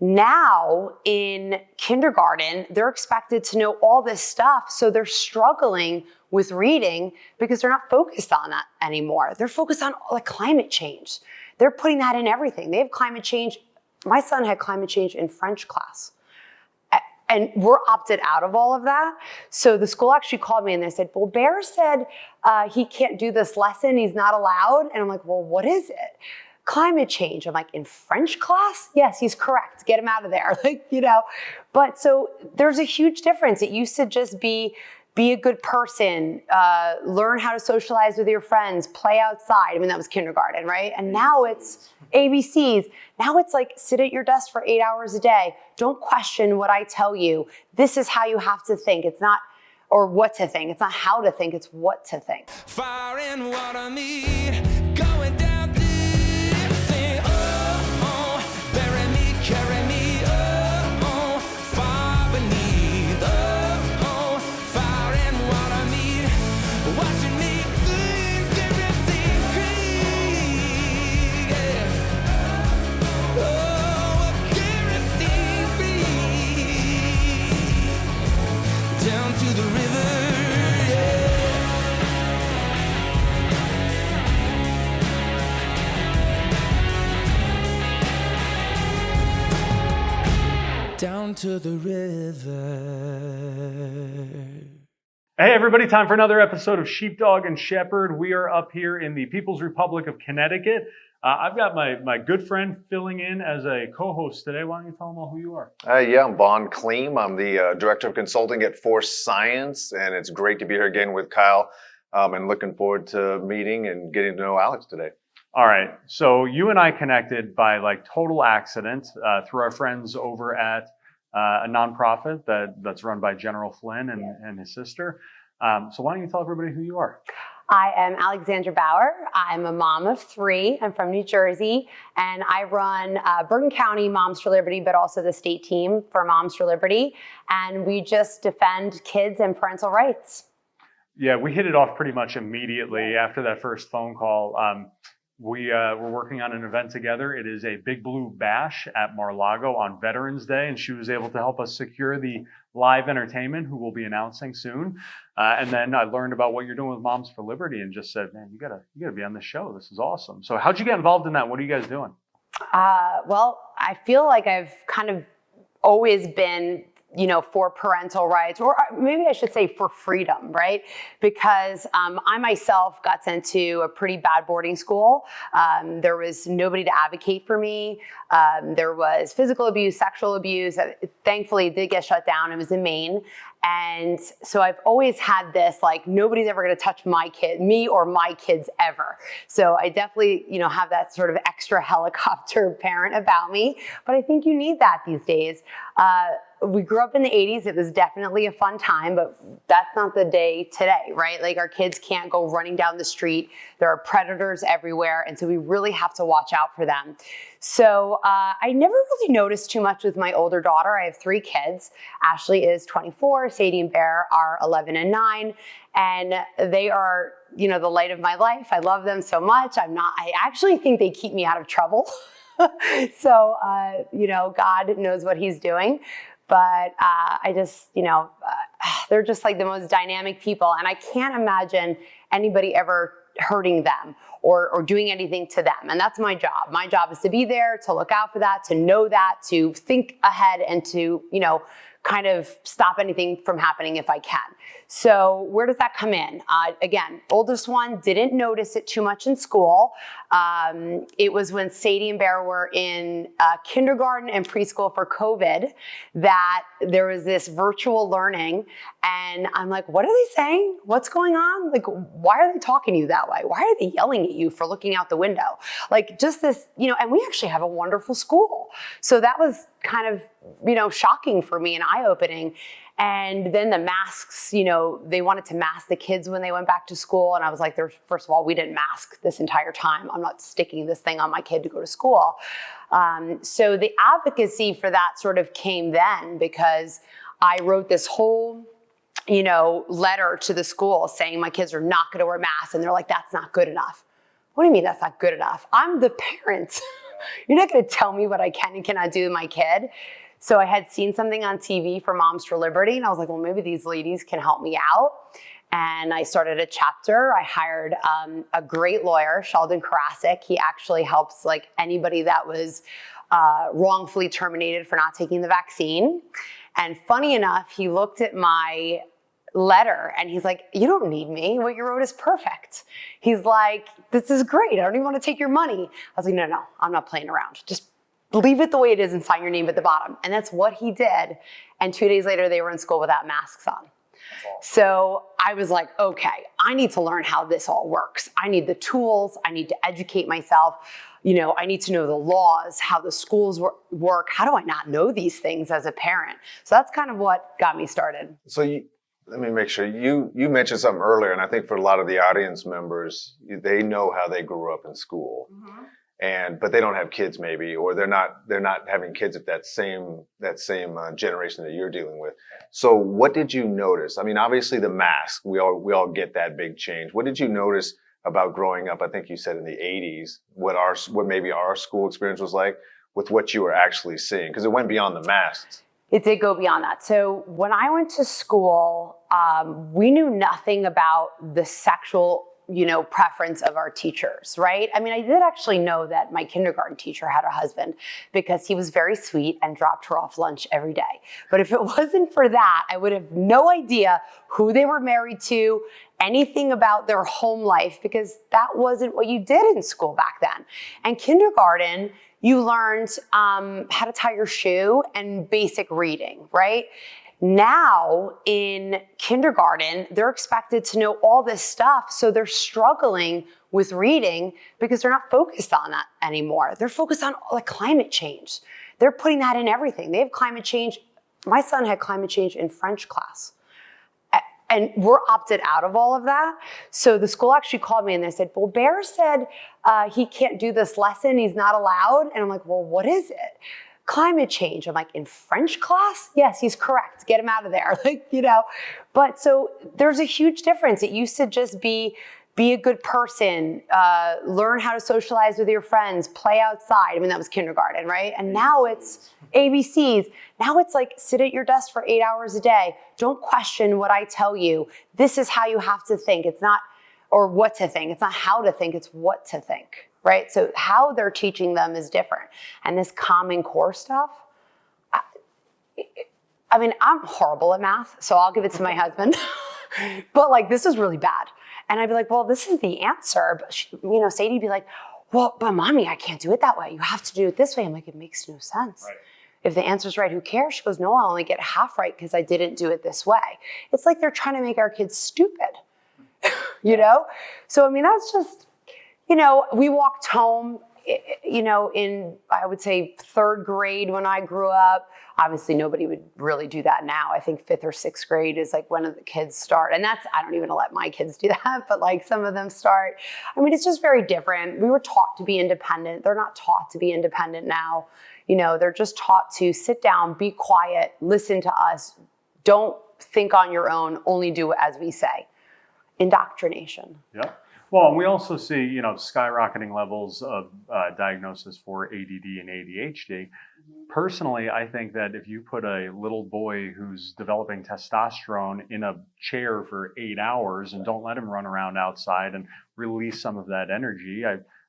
Now in kindergarten, they're expected to know all this stuff. So they're struggling with reading because they're not focused on that anymore. They're focused on like climate change. They're putting that in everything. They have climate change. My son had climate change in French class. And we're opted out of all of that. So the school actually called me and they said, well, Bear said he can't do this lesson. He's not allowed. And I'm like, well, what is it? Climate change. I'm like, in French class? Yes, he's correct. Get him out of there. Like, you know, but so there's a huge difference. It used to just be a good person, learn how to socialize with your friends, play outside. I mean, that was kindergarten, right? And now it's ABCs. Now it's like, sit at your desk for 8 hours a day. Don't question what I tell you. This is how you have to think. It's not, or what to think. It's not how to think, it's what to think. Fire and water meet, going down deep, sing, oh, oh, bury me, carry me, oh, oh, far beneath, oh, oh, fire and water meet, watching me think everything free, yeah, oh, everything free, down to the river. Down to the river. Hey everybody, time for another episode of Sheepdog and Shepherd. We are up here in the People's Republic of Connecticut. I've got my good friend filling in as a co-host today. Why don't you tell them all who you are? Yeah, I'm Vaughn Kleem. I'm the Director of Consulting at Force Science, and it's great to be here again with Kyle, and looking forward to meeting and getting to know Alex today. All right, so you and I connected by like total accident through our friends over at a nonprofit that's run by General Flynn and his sister. So why don't you tell everybody who you are? I am Alexandra Boucher. I'm a mom of 3. I'm from New Jersey, and I run Bergen County Moms for Liberty, but also the state team for Moms for Liberty. And we just defend kids and parental rights. Yeah, we hit it off pretty much immediately after that first phone call. We're working on an event together. It is a Big Blue Bash at Mar-a-Lago on Veterans Day, and she was able to help us secure the live entertainment, who we'll be announcing soon. And then I learned about what you're doing with Moms for Liberty, and just said, "Man, you gotta be on the show. This is awesome." So, how'd you get involved in that? What are you guys doing? Well, I feel like I've kind of always been, you know, for parental rights, or maybe I should say for freedom, right? Because I myself got sent to a pretty bad boarding school. There was nobody to advocate for me. There was physical abuse, sexual abuse. Thankfully, it did get shut down. It was in Maine. And so I've always had this, like, nobody's ever going to touch me or my kids ever. So I definitely, you know, have that sort of extra helicopter parent about me. But I think you need that these days. We grew up in the 80s. It was definitely a fun time, but that's not the day today, right? Like, our kids can't go running down the street. There are predators everywhere. And so we really have to watch out for them. So I never really noticed too much with my older daughter. I have 3 kids. Ashley is 24. Sadie and Bear are 11 and 9. And they are, you know, the light of my life. I love them so much. I actually think they keep me out of trouble. So, you know, God knows what he's doing. But I just, you know, they're just like the most dynamic people. And I can't imagine anybody ever hurting them or doing anything to them. And that's my job. My job is to be there, to look out for that, to know that, to think ahead, and to, you know, kind of stop anything from happening if I can. So where does that come in? Again, oldest one didn't notice it too much in school. It was when Sadie and Bear were in kindergarten and preschool for COVID that there was this virtual learning. And I'm like, what are they saying? What's going on? Like, why are they talking to you that way? Why are they yelling at you for looking out the window? Like, just this, you know, and we actually have a wonderful school. So that was kind of, you know, shocking for me and eye-opening. And then the masks, you know, they wanted to mask the kids when they went back to school. And I was like, first of all, we didn't mask this entire time. I'm not sticking this thing on my kid to go to school. So the advocacy for that sort of came then, because I wrote this whole, you know, letter to the school saying my kids are not going to wear masks. And they're like, that's not good enough. What do you mean that's not good enough? I'm the parent. You're not going to tell me what I can and cannot do with my kid. So I had seen something on TV for Moms for Liberty, and I was like, well, maybe these ladies can help me out. And I started a chapter. I hired a great lawyer, Sheldon Karasik. He actually helps like anybody that was wrongfully terminated for not taking the vaccine. And funny enough, he looked at my letter and he's like, you don't need me. What you wrote is perfect. He's like, this is great. I don't even want to take your money. I was like, no, I'm not playing around. Just leave it the way it is and sign your name at the bottom. And that's what he did. And 2 days later, they were in school without masks on. So I was like, okay, I need to learn how this all works. I need the tools. I need to educate myself. You know, I need to know the laws, how the schools work. How do I not know these things as a parent? So that's kind of what got me started. So let me make sure you mentioned something earlier, and I think for a lot of the audience members, they know how they grew up in school, but they don't have kids maybe, or they're not having kids of that same generation that you're dealing with. So what did you notice? I mean, obviously the mask, we all get that big change. What did you notice about growing up? I think you said in the 80s, what maybe our school experience was like with what you were actually seeing, because it went beyond the masks. It did go beyond that. So when I went to school, we knew nothing about the sexual, preference of our teachers, right? I mean, I did actually know that my kindergarten teacher had a husband because he was very sweet and dropped her off lunch every day. But if it wasn't for that, I would have no idea who they were married to, anything about their home life, because that wasn't what you did in school back then. And kindergarten, you learned how to tie your shoe and basic reading, right? Now in kindergarten, they're expected to know all this stuff. So they're struggling with reading because they're not focused on that anymore. They're focused on like climate change. They're putting that in everything. They have climate change. My son had climate change in French class. And we're opted out of all of that. So the school actually called me and they said, well, Bear said he can't do this lesson. He's not allowed. And I'm like, well, what is it? Climate change. I'm like, in French class? Yes, he's correct. Get him out of there. But so there's a huge difference. It used to just be a good person, learn how to socialize with your friends, play outside. I mean, that was kindergarten, right? And now it's ABCs. Now it's like, sit at your desk for 8 hours a day. Don't question what I tell you. This is how you have to think. It's not, or what to think. It's not how to think, it's what to think, right? So how they're teaching them is different. And this Common Core stuff, I mean, I'm horrible at math, so I'll give it to my husband. But like, this is really bad. And I'd be like, well, this is the answer. But Sadie'd be like, well, but mommy, I can't do it that way. You have to do it this way. I'm like, it makes no sense. Right. If the answer's right, who cares? She goes, no, I'll only get half right because I didn't do it this way. It's like they're trying to make our kids stupid, So, I mean, that's just, we walked home, in, I would say, 3rd grade when I grew up. Obviously, nobody would really do that now. I think 5th or 6th grade is like when the kids start. And I don't even let my kids do that, but like some of them start. I mean, it's just very different. We were taught to be independent. They're not taught to be independent now. They're just taught to sit down, be quiet, listen to us. Don't think on your own, only do as we say. Indoctrination. Yeah. Well, and we also see, skyrocketing levels of diagnosis for ADD and ADHD. Personally, I think that if you put a little boy who's developing testosterone in a chair for 8 hours and don't let him run around outside and release some of that energy,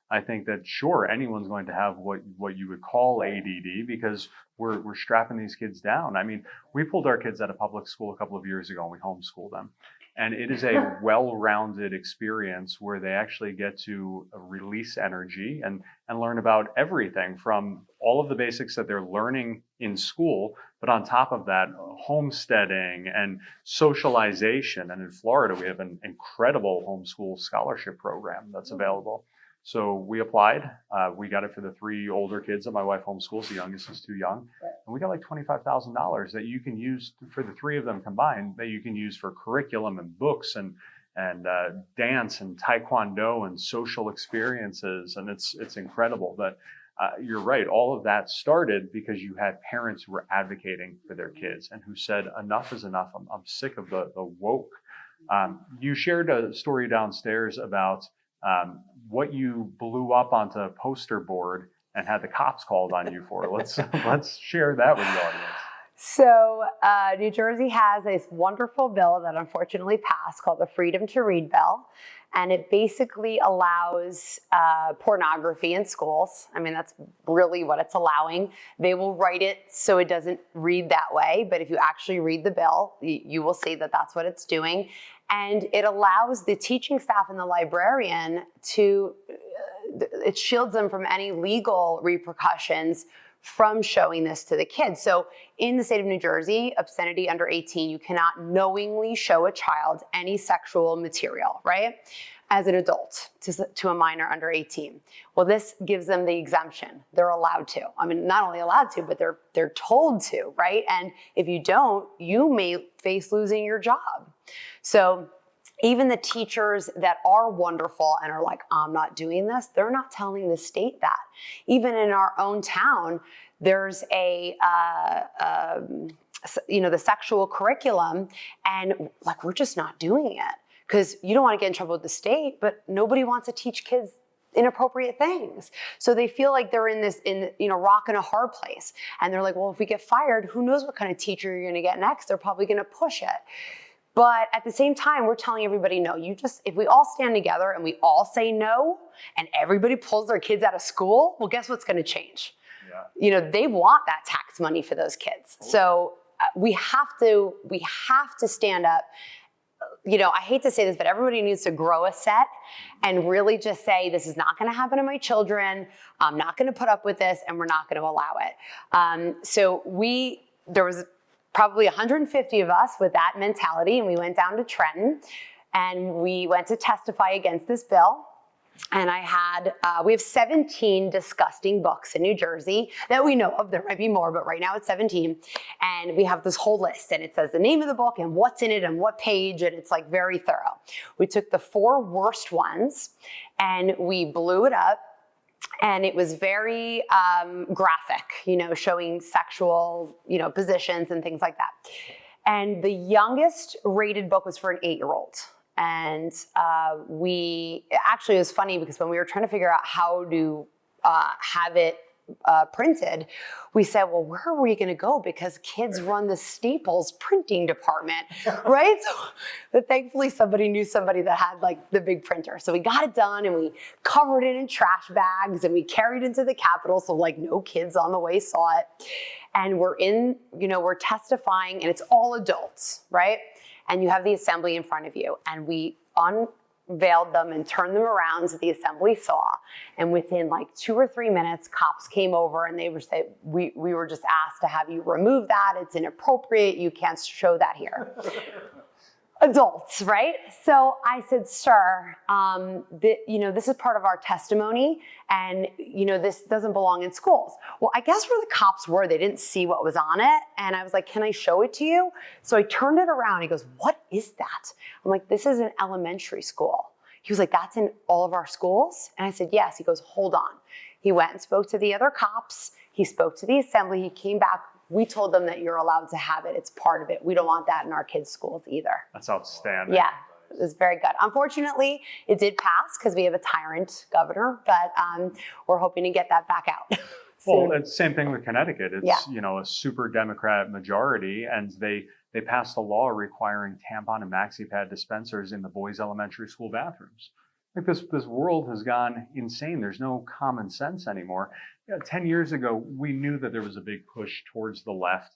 I think that sure, anyone's going to have what you would call ADD because we're strapping these kids down. I mean, we pulled our kids out of public school a couple of years ago and we homeschooled them. And it is a well-rounded experience where they actually get to release energy and learn about everything from all of the basics that they're learning in school, but on top of that, homesteading and socialization. And in Florida, we have an incredible homeschool scholarship program that's available. So we applied. We got it for the 3 older kids that my wife homeschools. The youngest is too young. And we got like $25,000 that you can use for the 3 of them combined, that you can use for curriculum and books and dance and taekwondo and social experiences. And it's incredible. But you're right. All of that started because you had parents who were advocating for their kids and who said, enough is enough. I'm sick of the woke. You shared a story downstairs about what you blew up onto a poster board and had the cops called on you for. Let's share that with the audience. So New Jersey has this wonderful bill that unfortunately passed called the Freedom to Read Bill. And it basically allows pornography in schools. I mean, that's really what it's allowing. They will write it so it doesn't read that way. But if you actually read the bill, you will see that that's what it's doing. And it allows the teaching staff and the librarian to, it shields them from any legal repercussions from showing this to the kids. So in the state of New Jersey, obscenity under 18, you cannot knowingly show a child any sexual material, right? As an adult to a minor under 18. Well, this gives them the exemption. They're allowed to. I mean, not only allowed to, but they're told to, right? And if you don't, you may face losing your job. So even the teachers that are wonderful and are like, I'm not doing this, they're not telling the state that. Even in our own town, there's the sexual curriculum, and like, we're just not doing it because you don't want to get in trouble with the state, but nobody wants to teach kids inappropriate things. So they feel like they're in rock and a hard place. And they're like, well, if we get fired, who knows what kind of teacher you're going to get next? They're probably going to push it. But at the same time, we're telling everybody, no, if we all stand together and we all say no, and everybody pulls their kids out of school, well, guess what's going to change? Yeah. They want that tax money for those kids. Oh. So we have to stand up. I hate to say this, but everybody needs to grow a set and really just say, this is not going to happen to my children. I'm not going to put up with this, and we're not going to allow it. There was probably 150 of us with that mentality, and we went down to Trenton and we went to testify against this bill. And we have 17 disgusting books in New Jersey that we know of. There might be more, but right now it's 17. And we have this whole list, and it says the name of the book and what's in it and what page, and it's like very thorough. We took the 4 worst ones and we blew it up. And it was very graphic, showing sexual, positions and things like that. And the youngest rated book was for an 8-year-old. And it was funny because when we were trying to figure out how to have it printed, we said, well, where are we going to go? Because kids run the Staples printing department, right? But thankfully somebody knew somebody that had like the big printer. So we got it done and we covered it in trash bags and we carried it into the Capitol. So like no kids on the way saw it. And we're testifying, and it's all adults, right? And you have the assembly in front of you, and we unveiled them and turned them around so the assembly saw. And within like 2 or 3 minutes, cops came over and they were saying, we were just asked to have you remove that. It's inappropriate. You can't show that here. Adults, right? So I said, sir, this is part of our testimony, and this doesn't belong in schools. Well, I guess where the cops were, they didn't see what was on it, and I was like, can I show it to you? So I turned it around. He goes, what is that? I'm like, this is an elementary school. He was like, that's in all of our schools? And I said, yes. He goes, hold on. He went and spoke to the other cops. He spoke to the assembly. He came back. We told them that you're allowed to have it. It's part of it. We don't want that in our kids' schools either. That's outstanding. Yeah, it was very good. Unfortunately, it did pass because we have a tyrant governor, but we're hoping to get that back out. Well, it's the same thing with Connecticut. It's a super Democrat majority, and they passed a law requiring tampon and maxi pad dispensers in the boys' elementary school bathrooms. Like this world has gone insane. There's no common sense anymore. 10 years ago, we knew that there was a big push towards the left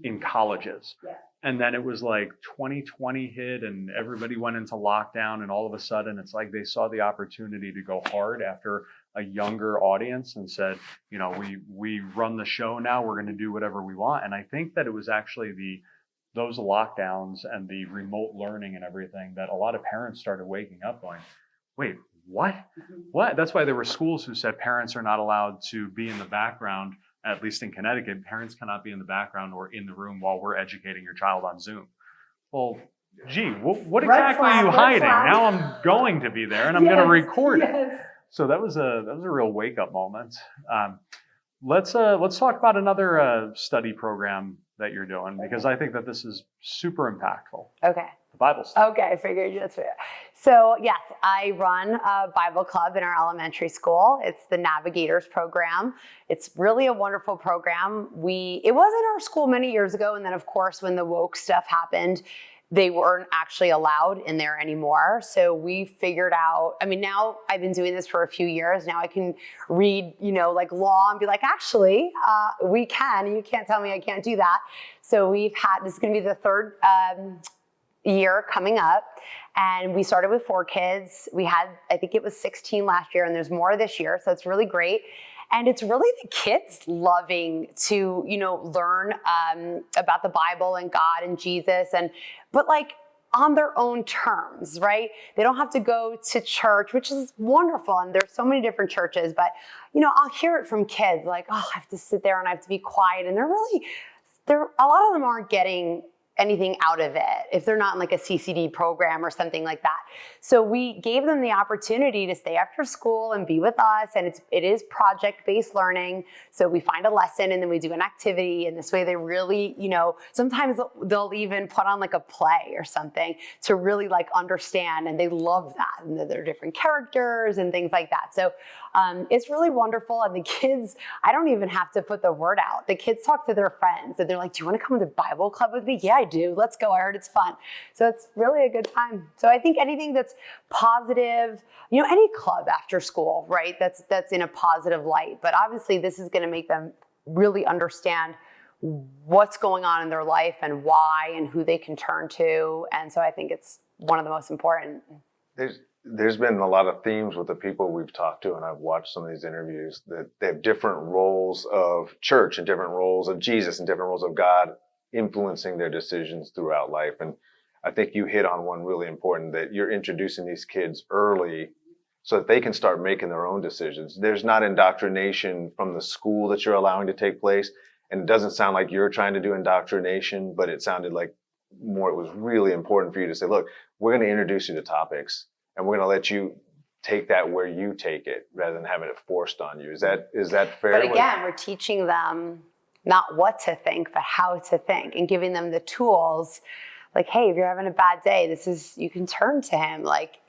in colleges. Yeah. And then it was like 2020 hit and everybody went into lockdown, and all of a sudden it's like they saw the opportunity to go hard after a younger audience and said, we run the show now, we're going to do whatever we want. And I think that it was actually those lockdowns and the remote learning and everything that a lot of parents started waking up going, wait, what? What? That's why there were schools who said parents are not allowed to be in the background, at least in Connecticut. Parents cannot be in the background or in the room while we're educating your child on Zoom. Well, gee, what exactly are you hiding? Now I'm going to be there and I'm going to record it. So that was a real wake-up moment. Let's talk about another study program that you're doing, because I think that this is super impactful. Okay. Bible study. Okay, I figured you that's it. So yes, I run a Bible club in our elementary school. It's the Navigators program. It's really a wonderful program. It was in our school many years ago, and then of course when the woke stuff happened, they weren't actually allowed in there anymore. So we figured out, I mean, now I've been doing this for a few years. Now I can read, like law and be like, actually, we can. You can't tell me I can't do that. So this is going to be the third year coming up. And we started with 4 kids. We had, I think it was 16 last year, and there's more this year. So it's really great. And it's really the kids loving to, learn about the Bible and God and Jesus, but like on their own terms, right? They don't have to go to church, which is wonderful. And there's so many different churches, but I'll hear it from kids like, oh, I have to sit there and I have to be quiet. And a lot of them aren't getting anything out of it if they're not in like a CCD program or something like that. So we gave them the opportunity to stay after school and be with us. And it is project-based learning. So we find a lesson and then we do an activity. And this way they really, sometimes they'll even put on like a play or something to really like understand. And they love that. And there are different characters and things like that. So it's really wonderful. And the kids, I don't even have to put the word out. The kids talk to their friends and they're like, do you want to come to the Bible club with me? Yeah, I do. Let's go. I heard it's fun. So it's really a good time. So I think anything that's positive, any club after school, right? That's in a positive light. But obviously this is going to make them really understand what's going on in their life and why and who they can turn to. And so I think it's one of the most important. There's been a lot of themes with the people we've talked to, and I've watched some of these interviews, that they have different roles of church and different roles of Jesus and different roles of God influencing their decisions throughout life. And I think you hit on one really important, that you're introducing these kids early so that they can start making their own decisions. There's not indoctrination from the school that you're allowing to take place. And it doesn't sound like you're trying to do indoctrination, but it sounded like more, it was really important for you to say, look, we're going to introduce you to topics and we're going to let you take that where you take it rather than having it forced on you. Is that fair? But again, we're teaching them not what to think, but how to think, and giving them the tools. Like, hey, if you're having a bad day, you can turn to him. Like,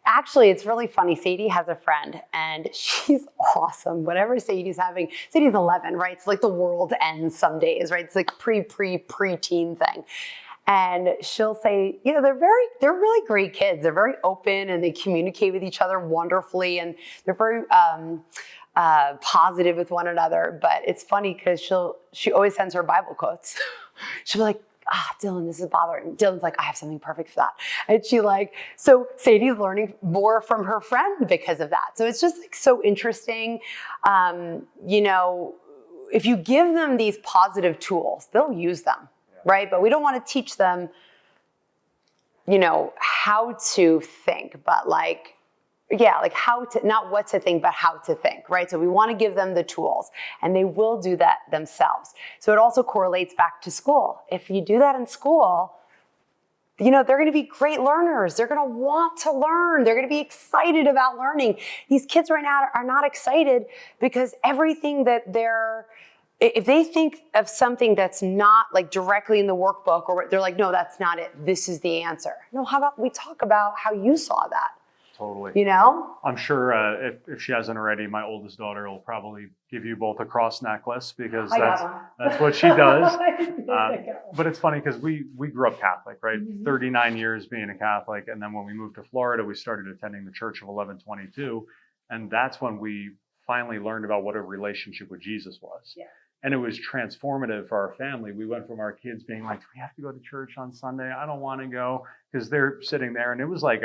actually, it's really funny. Sadie has a friend and she's awesome. Whatever Sadie's having, Sadie's 11, right? It's like the world ends some days, right? It's like preteen thing. And she'll say, they're really great kids. They're very open and they communicate with each other wonderfully. And they're very, positive with one another. But it's funny because she always sends her Bible quotes. She'll be like, Dylan, this is bothering me. Dylan's like, I have something perfect for that. And so Sadie's learning more from her friend because of that. So it's just like so interesting. If you give them these positive tools, they'll use them, right? But we don't want to teach them, how to think, but how to, not what to think, but how to think, right? So we want to give them the tools and they will do that themselves. So it also correlates back to school. If you do that in school, they're going to be great learners. They're going to want to learn. They're going to be excited about learning. These kids right now are not excited because everything that if they think of something that's not like directly in the workbook, or they're like, no, that's not it. This is the answer. No, how about we talk about how you saw that? Totally. I'm sure if she hasn't already, my oldest daughter will probably give you both a cross necklace because that's what she does. But it's funny because we grew up Catholic, right? Mm-hmm. 39 years being a Catholic. And then when we moved to Florida, we started attending the Church of 1122. And that's when we finally learned about what a relationship with Jesus was. Yeah. And it was transformative for our family. We went from our kids being like, do we have to go to church on Sunday? I don't want to go, because they're sitting there. And it was like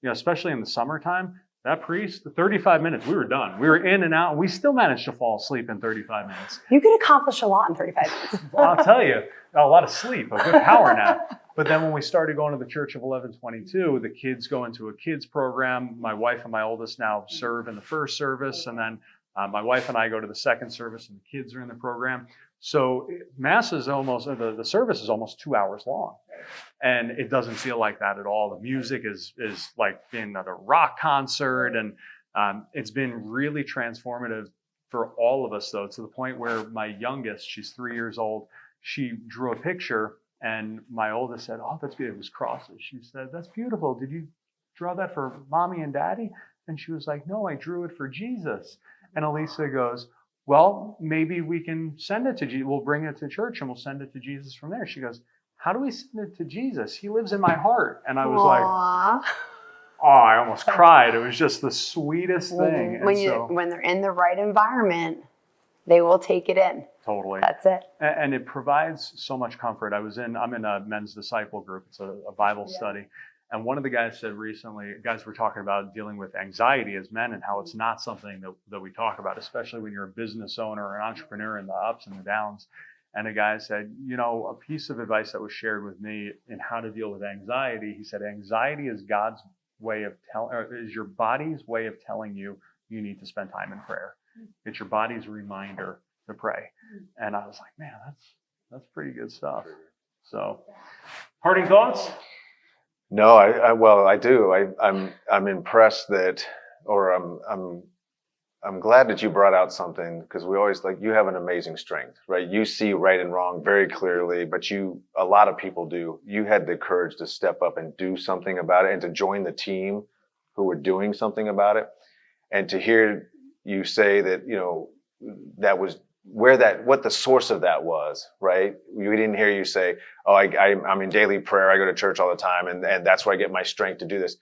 especially in the summertime, that priest, the 35 minutes, we were done. We were in and out. And we still managed to fall asleep in 35 minutes. You could accomplish a lot in 35 minutes. Well, I'll tell you, a lot of sleep, a good power nap. But then when we started going to the Church of 1122, the kids go into a kids program. My wife and my oldest now serve in the first service. And then my wife and I go to the second service and the kids are in the program. So Mass is the service is almost 2 hours long. And it doesn't feel like that at all. The music is like being at a rock concert. And it's been really transformative for all of us, though, to the point where my youngest, she's 3 years old, she drew a picture And my oldest said, oh, that's beautiful. It was crosses. She said, that's beautiful. Did you draw that for mommy and daddy? And she was like, no, I drew it for Jesus. And Elisa goes, well, maybe we can send it to Jesus. We'll bring it to church and we'll send it to Jesus from there. She goes, how do we send it to Jesus? He lives in my heart. And I was like, oh, I almost cried. It was just the sweetest thing. When they're in the right environment, they will take it in. Totally. That's it. And it provides so much comfort. I'm in a men's disciple group. It's a Bible study. And one of the guys said recently, guys were talking about dealing with anxiety as men and how it's not something that we talk about, especially when you're a business owner or an entrepreneur and the ups and the downs. And a guy said, a piece of advice that was shared with me in how to deal with anxiety, he said, anxiety is God's way of is your body's way of telling you need to spend time in prayer. It's your body's reminder to pray. And I was like, man, that's pretty good stuff. So, parting thoughts? No, I do. I'm impressed that, or I'm glad that you brought out something, because we always you have an amazing strength, right? You see right and wrong very clearly, but a lot of people do. You had the courage to step up and do something about it and to join the team who were doing something about it. And to hear you say that, that was what the source of that was, right? We didn't hear you say, oh, I'm in daily prayer. I go to church all the time. And that's where I get my strength to do this.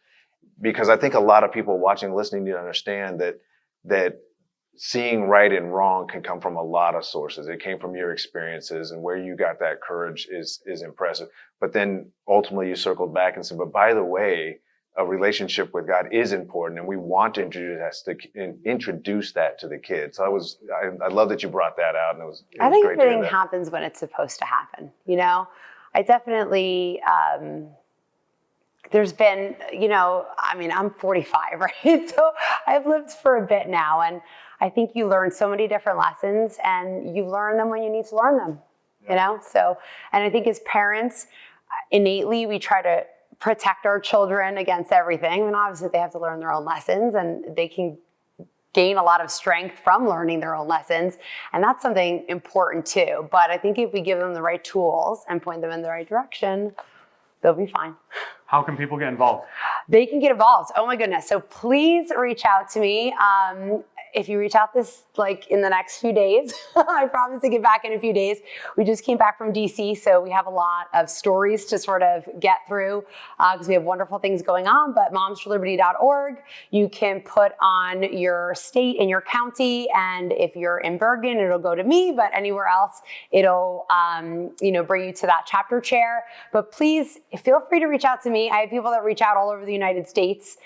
Because I think a lot of people watching and listening need to understand that seeing right and wrong can come from a lot of sources. It came from your experiences, and where you got that courage is impressive. But then ultimately you circled back and said, but by the way, a relationship with God is important, and we want to introduce that to the kids. So I love that you brought that out, and it was I think great to hear everything that. happens when it's supposed to happen. I definitely, there's been, I'm 45, right? So I've lived for a bit now, and I think you learn so many different lessons, and you learn them when you need to learn them, So, and I think as parents, innately, we try to protect our children against everything. And obviously they have to learn their own lessons, and they can gain a lot of strength from learning their own lessons. And that's something important too. But I think if we give them the right tools and point them in the right direction, they'll be fine. How can people get involved? They can get involved. Oh my goodness. So please reach out to me. If you reach out in the next few days, I promise to get back in a few days. We just came back from DC, so we have a lot of stories to sort of get through because we have wonderful things going on. But momsforliberty.org, you can put on your state and your county, and if you're in Bergen, it'll go to me. But anywhere else, it'll bring you to that chapter chair. But please feel free to reach out to me. I have people that reach out all over the United States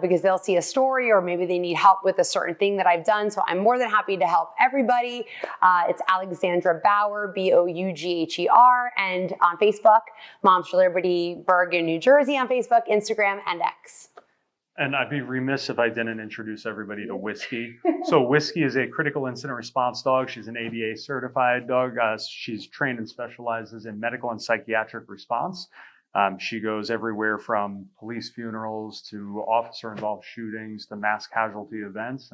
because they'll see a story, or maybe they need help with a certain thing that I've done. So I'm more than happy to help everybody. It's Alexandra Boucher, Bougher, and on Facebook, Moms for Liberty, Bergen, New Jersey on Facebook, Instagram, and X. And I'd be remiss if I didn't introduce everybody to Whiskey. So Whiskey is a critical incident response dog. She's an ADA certified dog. She's trained and specializes in medical and psychiatric response. She goes everywhere from police funerals to officer-involved shootings to mass casualty events.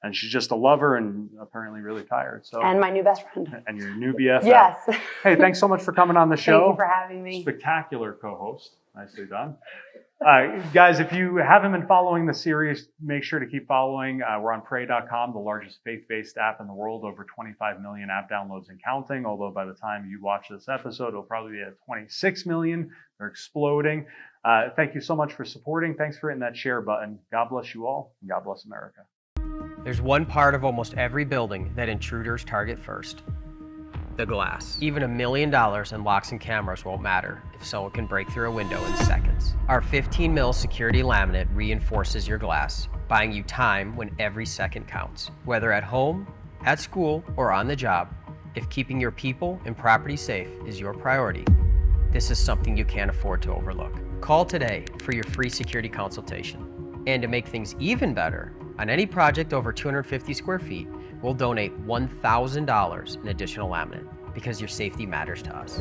And she's just a lover and apparently really tired. So, and my new best friend. And your new BFF. Yes. Hey, thanks so much for coming on the show. Thank you for having me. Spectacular co-host. Nicely done. Guys, if you haven't been following the series, make sure to keep following. We're on pray.com, the largest faith-based app in the world, over 25 million app downloads and counting. Although by the time you watch this episode, it'll probably be at 26 million. They're exploding. Thank you so much for supporting. Thanks for hitting that share button. God bless you all, and God bless America. There's one part of almost every building that intruders target first: the glass. Even $1 million in locks and cameras won't matter if someone can break through a window in seconds. Our 15 mil security laminate reinforces your glass, buying you time when every second counts. Whether at home, at school, or on the job, if keeping your people and property safe is your priority, this is something you can't afford to overlook. Call today for your free security consultation. And to make things even better, on any project over 250 square feet, we'll donate $1,000 in additional laminate, because your safety matters to us.